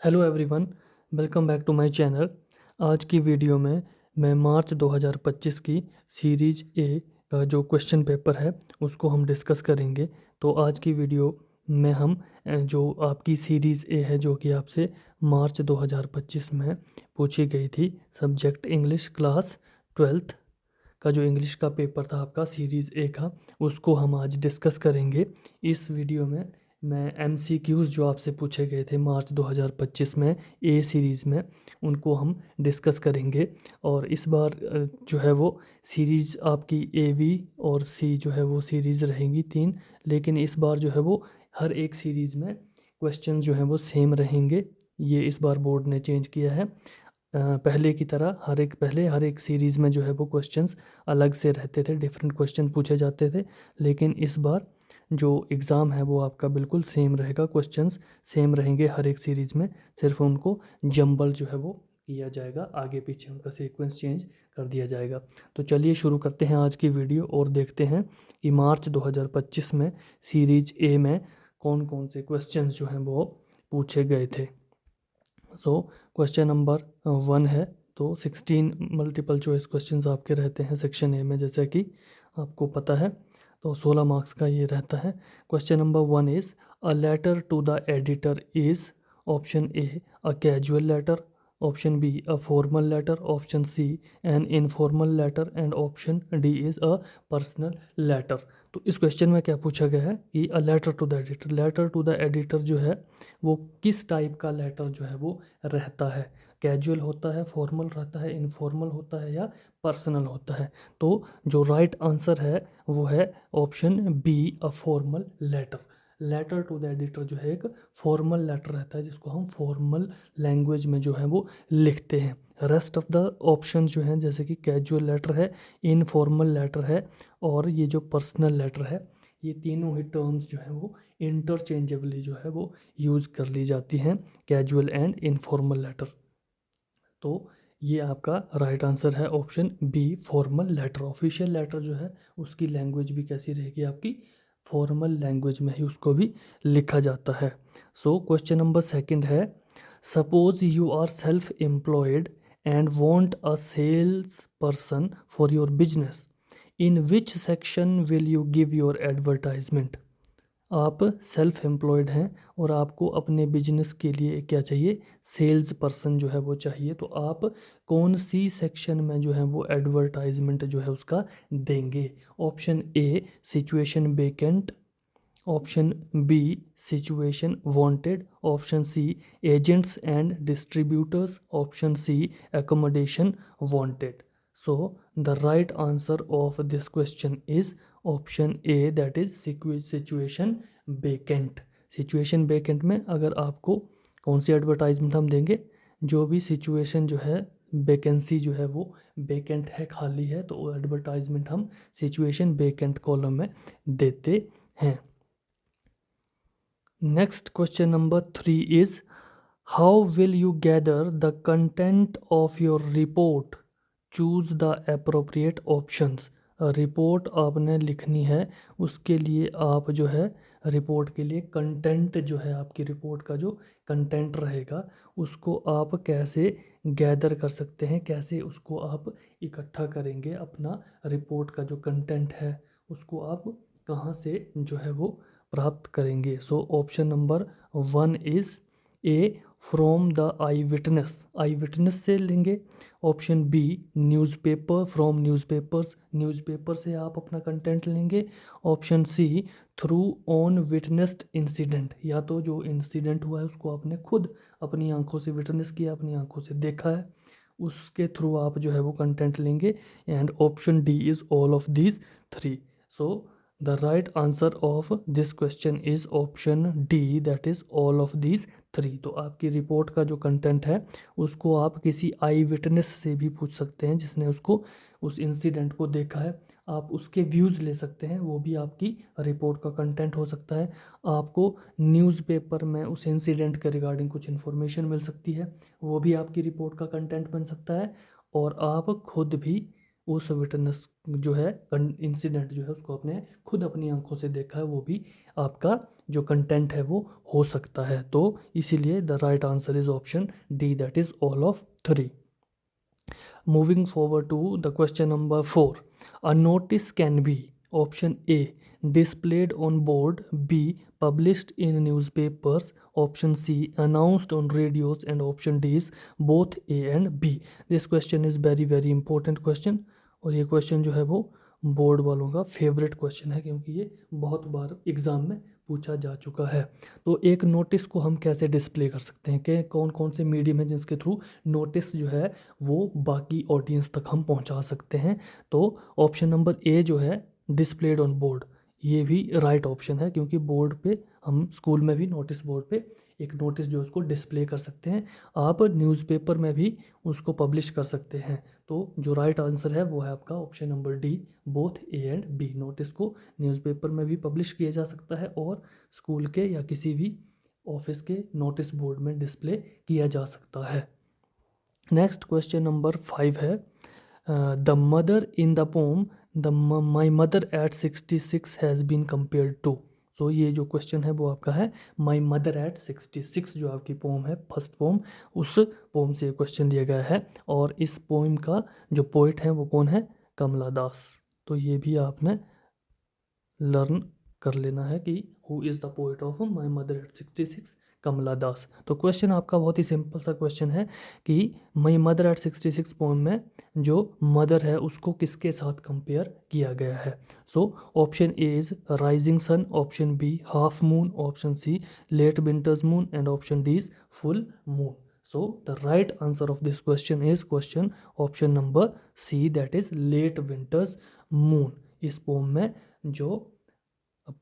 Hello everyone, welcome back to my channel. आज की video में मैं मार्च 2025 की सीरीज ए का जो क्वेश्चन पेपर है उसको हम डिस्कस करेंगे। तो आज की वीडियो में हम जो आपकी सीरीज़ ए है जो कि आपसे मार्च 2025 में पूछी गई थी, सब्जेक्ट इंग्लिश क्लास 12th का जो इंग्लिश का पेपर था आपका सीरीज़ ए का, उसको हम आज डिस्कस करेंगे। इस वीडियो में मैं एमसीक्यूज़ जो आपसे पूछे गए थे मार्च 2025 में ए सीरीज़ में, उनको हम डिस्कस करेंगे। और इस बार जो है वो सीरीज़ आपकी ए बी और सी जो है वो सीरीज़ रहेंगी 3, लेकिन इस बार जो है वो हर एक सीरीज़ में क्वेश्चन जो हैं वो सेम रहेंगे। ये इस बार बोर्ड ने चेंज किया है। पहले की तरह हर एक सीरीज़ में जो है वो क्वेश्चंस अलग से रहते थे, डिफरेंट क्वेश्चन पूछे जाते थे। लेकिन इस बार जो एग्ज़ाम है वो आपका बिल्कुल सेम रहेगा, क्वेश्चंस सेम रहेंगे हर एक सीरीज़ में, सिर्फ उनको जंबल जो है वो किया जाएगा, आगे पीछे उनका सीक्वेंस चेंज कर दिया जाएगा। तो चलिए शुरू करते हैं आज की वीडियो और देखते हैं कि मार्च 2025 में सीरीज ए में कौन कौन से क्वेश्चंस जो हैं वो पूछे गए थे। सो क्वेश्चन नंबर 1 है। तो 16 मल्टीपल चॉइस क्वेश्चंस आपके रहते हैं सेक्शन ए में, जैसा कि आपको पता है। तो 16 मार्क्स का ये रहता है। Question number 1 is a letter to the editor is, option A a casual letter, option B a formal letter, option C an informal letter and option D is a personal letter. तो इस question में क्या पूछा गया है कि a letter to the editor, letter to the editor जो है वो किस टाइप का लेटर जो है वो रहता है, कैजुअल होता है, फॉर्मल रहता है, इनफॉर्मल होता है या पर्सनल होता है। तो जो राइट आंसर है वो है option B a formal letter. Letter to the editor जो है एक फॉर्मल लेटर रहता है जिसको हम फॉर्मल लैंग्वेज में जो है वो लिखते हैं। रेस्ट ऑफ द ऑप्शन जो हैं जैसे कि कैजुअल लेटर है, इनफॉर्मल लेटर है और ये जो पर्सनल लेटर है, ये तीनों ही टर्म्स जो है वो इंटरचेंजेबली जो है वो यूज़ कर ली जाती हैं, कैजुअल एंड इनफॉर्मल लेटर। तो ये आपका राइट आंसर है option B formal letter. Official letter जो है उसकी लैंग्वेज भी कैसी रहेगी आपकी, फॉर्मल लैंग्वेज में ही उसको भी लिखा जाता है। सो क्वेश्चन नंबर सेकंड है, suppose you are self employed and want a sales person for your business, in which section will you give your advertisement. आप सेल्फ एम्प्लॉयड हैं और आपको अपने बिजनेस के लिए क्या चाहिए, सेल्स पर्सन जो है वो चाहिए। तो आप कौन सी सेक्शन में जो है वो एडवर्टाइजमेंट जो है उसका देंगे। Option A situation vacant, option B situation wanted, option C agents and distributors, option C accommodation wanted. So the right answer of this question is option A, that is situation vacant. Situation vacant में अगर आपको कौन सी advertisement हम देंगे, जो भी situation जो है वैकेंसी जो है वो वेकेंट है, खाली है, तो वो एडवर्टाइजमेंट हम सिचुएशन वेकेंट कॉलम में देते हैं। Next question number 3 is, how will you gather the content of your report? Choose the appropriate options. Report आपने लिखनी है, उसके लिए आप जो है रिपोर्ट के लिए कंटेंट जो है आपकी रिपोर्ट का जो कंटेंट रहेगा उसको आप कैसे गैदर कर सकते हैं, कैसे उसको आप इकट्ठा करेंगे, अपना रिपोर्ट का जो कंटेंट है उसको आप कहाँ से जो है वो प्राप्त करेंगे। So option number 1 is A from the eye witness, eye witness से लेंगे। Option B newspaper, from newspapers, newspaper से आप अपना कंटेंट लेंगे। Option C through on witnessed incident, या तो जो इंसिडेंट हुआ है उसको आपने खुद अपनी आंखों से विटनेस किया, अपनी आंखों से देखा है, उसके थ्रू आप जो है वो कंटेंट लेंगे। And option D is all of these 3। So the right answer of this question is option D, that is all of these 3। तो आपकी रिपोर्ट का जो कंटेंट है उसको आप किसी आई विटनेस से भी पूछ सकते हैं जिसने उसको उस इंसिडेंट को देखा है, आप उसके व्यूज़ ले सकते हैं, वो भी आपकी रिपोर्ट का कंटेंट हो सकता है। आपको न्यूज़पेपर में उस इंसिडेंट के रिगार्डिंग कुछ इन्फॉर्मेशन मिल सकती है, वो भी आपकी रिपोर्ट का कंटेंट बन सकता है। और आप खुद भी उस विटनेस जो है इंसिडेंट जो है उसको आपने खुद अपनी आंखों से देखा है, वो भी आपका जो कंटेंट है वो हो सकता है। तो इसीलिए the right answer is option D, that is all of 3। Moving forward to the question number 4. A notice can be option A displayed on board, B published in newspapers, option C announced on radios, and option D is both A and B. This question is very important question, और ये question जो है वो board वालों का favourite question है क्योंकि ये बहुत बार एग्ज़ाम में पूछा जा चुका है। तो एक नोटिस को हम कैसे डिस्प्ले कर सकते हैं कि कौन कौन से मीडियम है जिसके थ्रू नोटिस जो है वो बाकी ऑडियंस तक हम पहुंचा सकते हैं। तो ऑप्शन नंबर ए जो है डिस्प्लेड ऑन बोर्ड, ये भी राइट ऑप्शन है क्योंकि बोर्ड पे हम स्कूल में भी नोटिस बोर्ड पे एक नोटिस जो है उसको डिस्प्ले कर सकते हैं। आप न्यूज़पेपर में भी उसको पब्लिश कर सकते हैं। तो जो राइट आंसर है वो है आपका option number D, both A and B. Notice को न्यूज़पेपर में भी पब्लिश किया जा सकता है और स्कूल के या किसी भी ऑफिस के नोटिस बोर्ड में डिस्प्ले किया जा सकता है। नेक्स्ट क्वेश्चन नंबर 5 है the mother in the poem the my mother at 66 has been compared to. तो ये जो क्वेश्चन है वो आपका है माई मदर एट 66, जो आपकी पोम है फर्स्ट पोम, उस पोम से क्वेश्चन लिया गया है। और इस पोम का जो पोइट है वो कौन है? कमला दास। तो ये भी आपने लर्न कर लेना है कि who is the poet of my mother at 66, कमला दास। तो क्वेश्चन आपका बहुत ही सिंपल सा क्वेश्चन है कि माई मदर एट 66 पोम में जो मदर है उसको किसके साथ कंपेयर किया गया है। So option A is rising sun, option B half moon, option C late winter's moon, and option D is full moon. So the right answer of this question is question option number C, that is late winters moon। इस pome में जो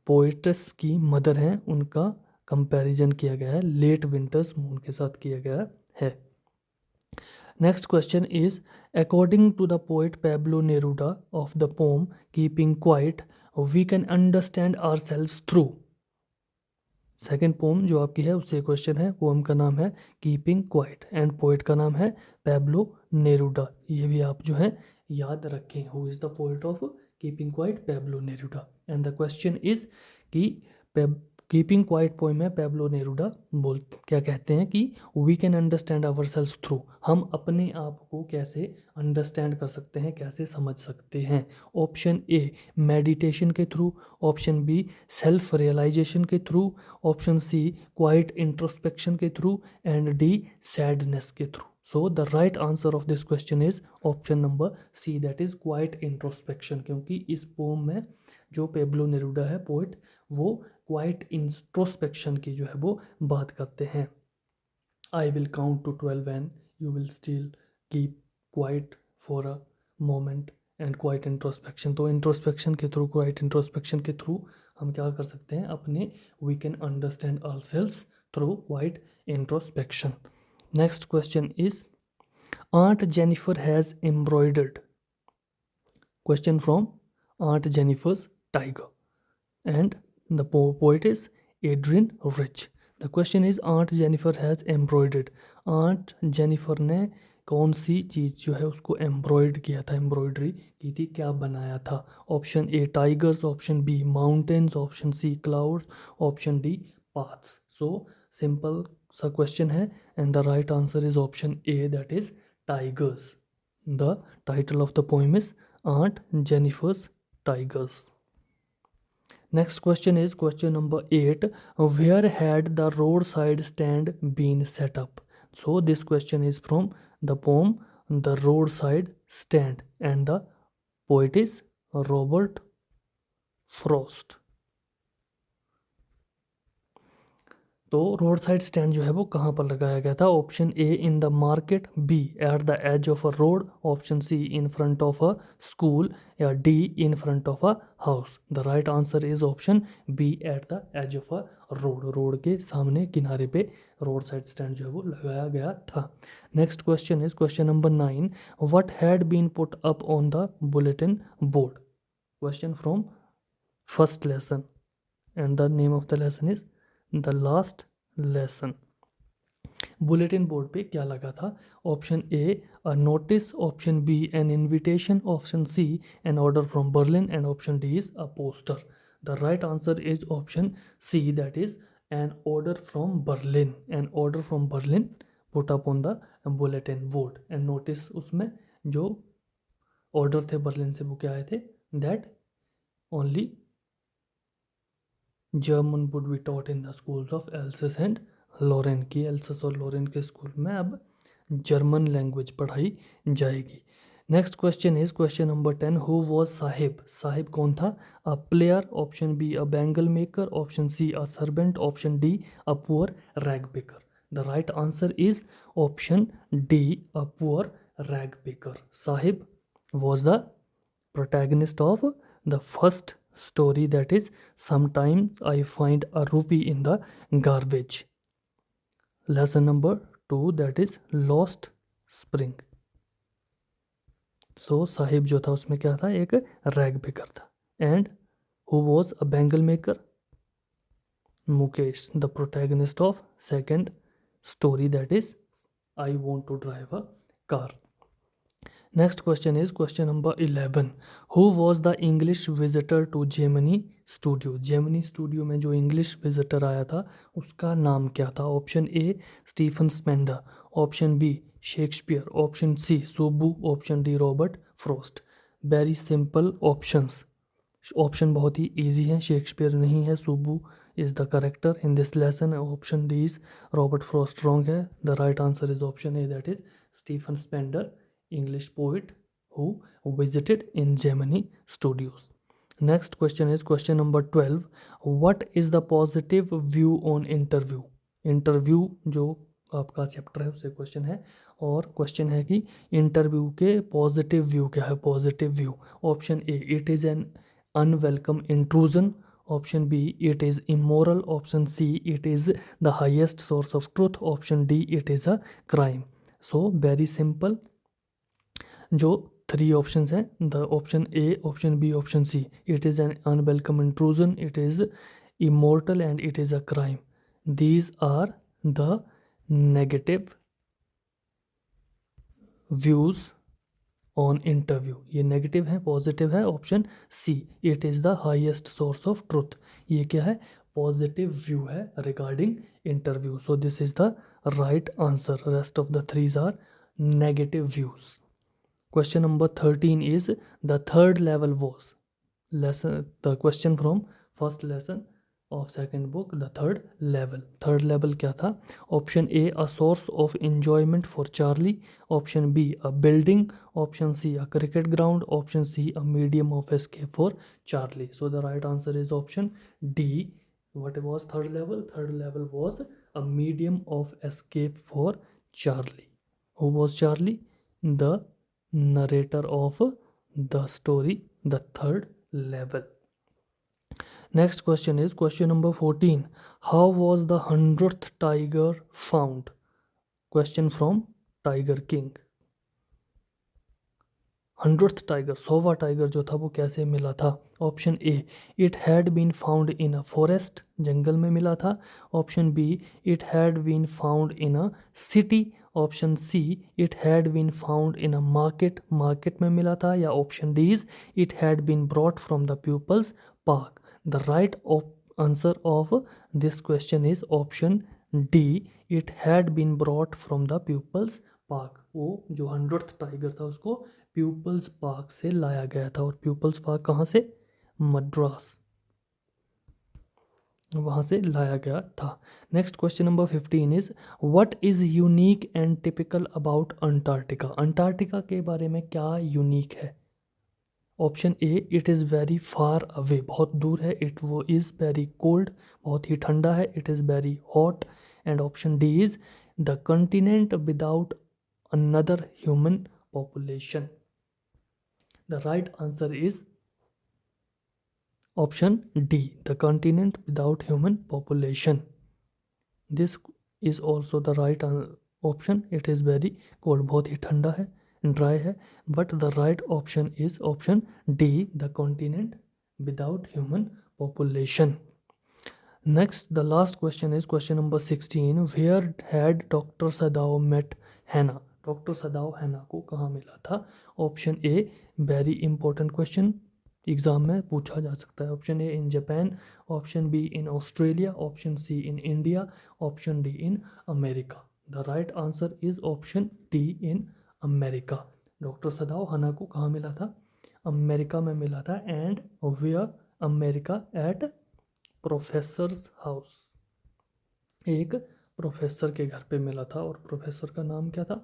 poet's की mother हैं उनका comparison किया गया है late winter's moon के साथ किया गया है। Next question is according to the poet Pablo Neruda of the poem keeping quiet we can understand ourselves through. Second poem जो आपकी है उससे क्वेश्चन है, पोम का नाम है कीपिंग क्वाइट एंड पोइट का नाम है पेब्लो नेरूडा। ये भी आप जो है याद रखें, who is the poet of keeping quiet? Pablo Neruda. And the question is कि कीपिंग क्वाइट पोइम में पेब्लो नेरूडा क्या कहते हैं कि we can understand ourselves through, हम अपने आप को कैसे अंडरस्टैंड कर सकते हैं, कैसे समझ सकते हैं। ऑप्शन ए मेडिटेशन के through, option B self realisation के through, option C quiet introspection के थ्रू, एंड डी सैडनेस के through. So the right answer of this question is option number C, that is quiet introspection. क्योंकि इस pome में जो Pablo नेरूडा है poet, वो quite introspection की जो है वो बात करते हैं। I will count to 12 and you will still keep quiet for a moment and quiet introspection. तो इंट्रोस्पेक्शन के थ्रू, क्वाइट इंट्रोस्पेक्शन के थ्रू हम क्या कर सकते हैं अपने, we can understand ourselves through quiet introspection. Next question is Aunt Jennifer has embroidered. Question from Aunt Jennifer's Tiger. And the poet is Adrian Rich. The question is Aunt Jennifer has embroidered. Aunt Jennifer ने कौन सी चीज़ जो है उसको एम्ब्रॉयड किया था, embroidery की थी, क्या बनाया था? Option A tigers, option B mountains, option C clouds, option D paths. So simple सा क्वेश्चन है and the right answer is option A, that is tigers. The title of the poem is Aunt Jennifer's Tigers. Next question is question number 8. Where had the roadside stand been set up? So this question is from the poem The Roadside Stand and the poet is Robert Frost. तो road side stand जो है वो कहाँ पर लगाया गया था? Option A in the market, B at the edge of a road, option C in front of a school, या D in front of a house. The right answer is option B at the edge of a road. Road के सामने किनारे पे road side stand जो है वो लगाया गया था। Next question is question number 9. What had been put up on the bulletin board? Question from first lesson and the name of the lesson is The Last Lesson. Bulletin board पे क्या लगा था? Option A a notice, option B an invitation, option C an order from Berlin and option D is a poster. The right answer is option C, that is an order from Berlin. An order from Berlin put up on the bulletin board. And notice, उसमें जो order थे Berlin से वो क्या आए थे? That only German would be taught in the schools of Alsace and Lorraine. की Alsace और लॉरेन के स्कूल में अब जर्मन लैंग्वेज पढ़ाई जाएगी. Next question is question number 10. Who was Saheb? Saheb कौन था? A player, option B a bangle maker, option C a servant, option D a poor rag picker. The right answer is option D, a poor rag picker. Saheb was the protagonist of the first story, that is sometimes I find a rupee in the garbage. Lesson number 2, that is lost spring. So Sahib जो था उसमें क्या था? एक rag picker था. And who was a bangle maker? Mukesh, the protagonist of second story, that is I want to drive a car. Next question is question number 11. Who was the English visitor to Gemini Studio? Gemini Studio में जो English visitor आया था उसका नाम क्या था? Option A Stephen Spender, option B Shakespeare, option C Subbu, option D Robert Frost. Very simple options. Option बहुत ही ईजी है. शेक्सपियर नहीं है, Subbu is the character in this lesson. Option D is Robert Frost wrong है. The right answer is option A, that is Stephen Spender, English poet who visited in Gemini Studios. Next question is question number 12. What is the positive view on interview? Interview जो आपका chapter है उससे question है, और question है कि interview के positive view क्या है? Positive view. Option A it is an unwelcome intrusion, option B it is immoral, option C it is the highest source of truth, option D it is a crime. So very simple. जो 3 options हैं, the option A, option B, option C. It is an unwelcome intrusion, it is immortal and it is a crime. These are the negative views on interview. ये negative है, positive है option C. It is the highest source of truth. ये क्या है? Positive view है regarding interview. So this is the right answer. Rest of the threes are negative views. Question number 13 is the third level was. Lesson, the question from first lesson of second book, the third level. Third level क्या था? Option A a source of enjoyment for Charlie, option B a building, option C a cricket ground, option C a medium of escape for Charlie. So the right answer is option D. What was third level? Third level was a medium of escape for Charlie. Who was Charlie? The narrator of the story, the third level. Next question is question number 14. How was the 100th tiger found? Question from Tiger King. 100th tiger, 100वां tiger जो था वो कैसे मिला था? Option A it had been found in a forest, जंगल में मिला था. Option B it had been found in a city, option C it had been found in a market, market में मिला था. या option D is it had been brought from the peoples park. The right answer of this question is option D, it had been brought from the peoples Park. वो जो 100th tiger था उसको peoples park से लाया गया था. और peoples park कहाँ से? मद्रास, वहाँ से लाया गया था. Next question number 15 is what is unique and typical about Antarctica? Antarctica के बारे में क्या यूनिक है? Option A it is very far away, बहुत दूर है. इट वो इज़ वेरी कोल्ड, बहुत ही ठंडा है. It is very hot. And option D is the continent without another human population. The right answer is option D, the continent without human population. This is also the right option. It is very cold, बहुत ही ठंडा है, dry है. But the right option is option D, the continent without human population. Next, the last question is question number 16. Where had Dr. Sadao met Hannah? Doctor Sadao Hannah को कहाँ मिला था? Option A, very important question, exam में पूछा जा सकता है. Option A in Japan, option B in Australia, option C in India, option D in America. The right answer is option D in America. Doctor Sadao Hannah को कहाँ मिला था? America में मिला था. And where? America at professor's house. एक professor के घर पे मिला था और प्रोफेसर का नाम क्या था?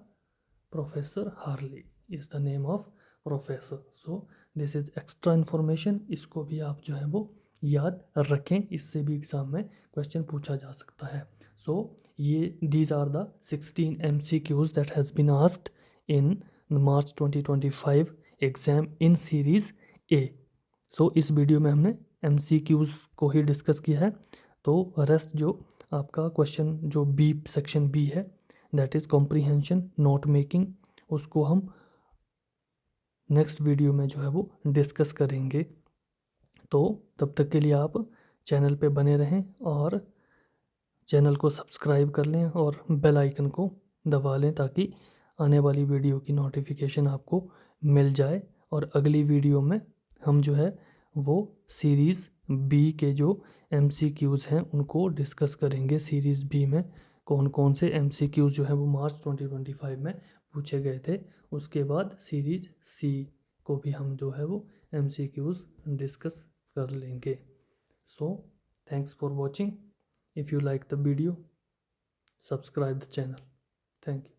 Professor Harley is the name of professor. So this is extra information. इसको भी आप जो है वो याद रखें, इससे भी एग्जाम में क्वेश्चन पूछा जा सकता है. सो ये these are the 16 MCQs that has been asked in March 2025 exam in series A. So इस वीडियो में हमने MCQs को ही डिस्कस किया है. तो रेस्ट जो आपका क्वेश्चन जो बी सेक्शन बी है, that is comprehension note making, उसको हम नेक्स्ट वीडियो में जो है वो डिस्कस करेंगे. तो तब तक के लिए आप चैनल पे बने रहें और चैनल को सब्सक्राइब कर लें और बेल आइकन को दबा लें ताकि आने वाली वीडियो की नोटिफिकेशन आपको मिल जाए. और अगली वीडियो में हम जो है वो सीरीज़ बी के जो MCQs हैं उनको डिस्कस करेंगे. सीरीज़ बी में कौन कौन से MCQs जो है वो मार्च 2025 में पूछे गए थे. उसके बाद सीरीज सी को भी हम जो है वो MCQs डिस्कस कर लेंगे. So thanks for watching. If you like the video, subscribe the channel. Thank you.